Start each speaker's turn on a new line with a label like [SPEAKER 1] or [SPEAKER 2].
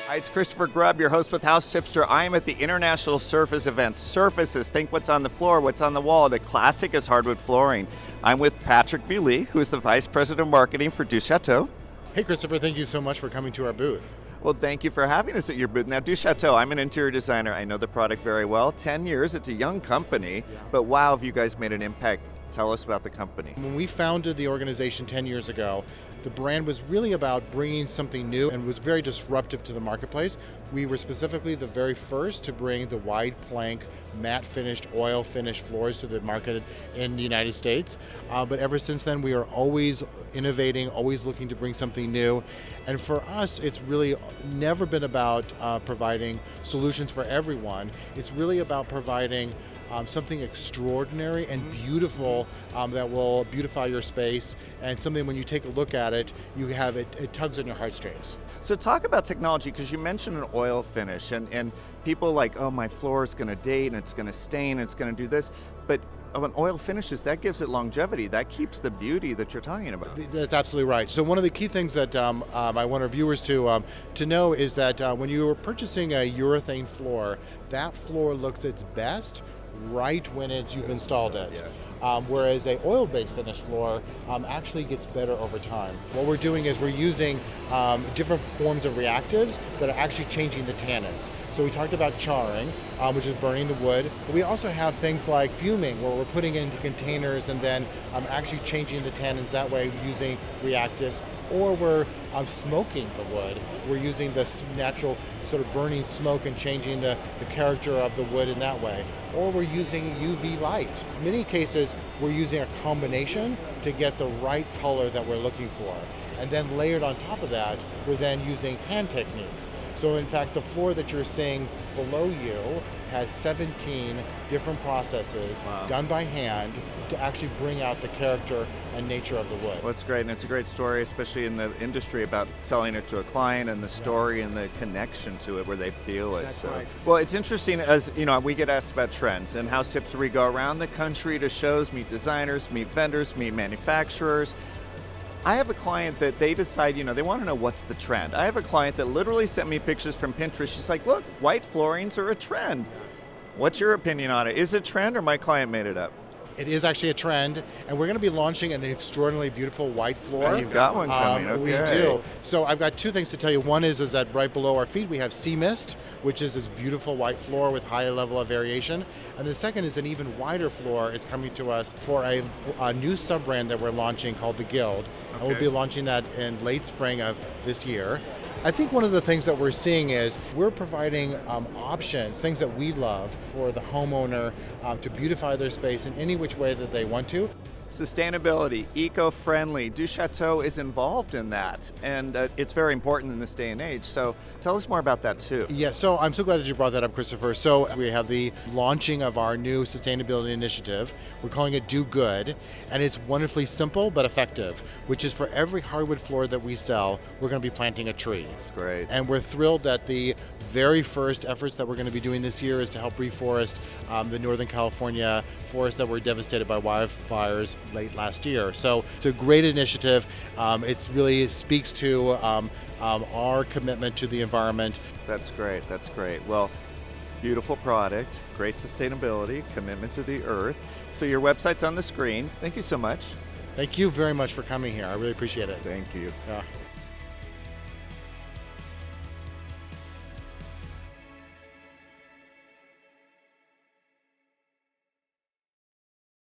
[SPEAKER 1] Hi, it's Christopher Grubb, your host with House Tipster. I am at the International Surface event. Surfaces, think what's on the floor, what's on the wall. The classic is hardwood flooring. I'm with Patrick Bewley, who is the Vice President of Marketing for Duchateau.
[SPEAKER 2] Hey Christopher, thank you so much for coming to our booth.
[SPEAKER 1] Well, thank you for having us at your booth. Now, Duchateau, I'm an interior designer. I know the product very well. 10 years, it's a young company, but wow, have you guys made an impact. Tell us about the company.
[SPEAKER 2] When we founded the organization 10 years ago, the brand was really about bringing something new and was very disruptive to the marketplace. We were specifically the very first to bring the wide plank, matte finished, oil finished floors to the market in the United States. But ever since then, we are always innovating, always looking to bring something new. And for us, it's really never been about providing solutions for everyone. It's really about providing something extraordinary and beautiful that will beautify your space, and something when you take a look at it, you have it tugs on your heartstrings.
[SPEAKER 1] So talk about technology, because you mentioned an oil finish, and people like, oh, my floor is going to date, and it's going to stain, and it's going to do this, but when oil finishes, that gives it longevity. That keeps the beauty that you're talking about.
[SPEAKER 2] That's absolutely right. So one of the key things that I want our viewers to know is that when you are purchasing a urethane floor, that floor looks its best right when you've installed it. Whereas a oil-based finished floor actually gets better over time. What we're doing is we're using different forms of reactives that are actually changing the tannins. So we talked about charring, which is burning the wood. But we also have things like fuming, where we're putting it into containers and then actually changing the tannins that way using reactives. Or we're smoking the wood. We're using this natural sort of burning smoke and changing the character of the wood in that way. Or we're using UV light. In many cases, we're using a combination to get the right color that we're looking for. And then layered on top of that, we're then using hand techniques. So in fact, the floor that you're seeing below you has 17 different processes done by hand to actually bring out the character and nature of the wood.
[SPEAKER 1] Well, it's great, and it's a great story, especially in the industry, about selling it to a client and the story and the connection to it where they feel it.
[SPEAKER 2] That's right.
[SPEAKER 1] Well, it's interesting, as you know, we get asked about trends, and House Tipster, we go around the country to shows, meet designers, meet vendors, meet manufacturers. I have a client that they decide, they want to know what's the trend. I have a client that literally sent me pictures from Pinterest. She's like, look, white floorings are a trend. What's your opinion on it? Is it a trend, or my client made it up?
[SPEAKER 2] It is actually a trend, and we're going to be launching an extraordinarily beautiful white floor.
[SPEAKER 1] And you've got one coming, okay.
[SPEAKER 2] We do. So I've got two things to tell you. One is that right below our feet we have Sea Mist, which is this beautiful white floor with high level of variation. And the second is an even wider floor is coming to us for a new sub-brand that we're launching called the Guild. Okay. And we'll be launching that in late spring of this year. I think one of the things that we're seeing is we're providing options, things that we love for the homeowner to beautify their space in any which way that they want to.
[SPEAKER 1] Sustainability, eco-friendly. Duchateau is involved in that, and it's very important in this day and age. So tell us more about that too.
[SPEAKER 2] Yeah, so I'm so glad that you brought that up, Christopher. So we have the launching of our new sustainability initiative. We're calling it Do Good, and it's wonderfully simple but effective, which is for every hardwood floor that we sell, we're going to be planting a tree.
[SPEAKER 1] That's great.
[SPEAKER 2] And we're thrilled that the very first efforts that we're going to be doing this year is to help reforest the Northern California forests that were devastated by wildfires late last year. So it's a great initiative. It really speaks to our commitment to the environment.
[SPEAKER 1] That's great, that's great. Well, beautiful product, great sustainability, commitment to the earth. So your website's on the screen. Thank you so much.
[SPEAKER 2] Thank you very much for coming here. I really appreciate it.
[SPEAKER 1] Thank you.
[SPEAKER 2] Yeah.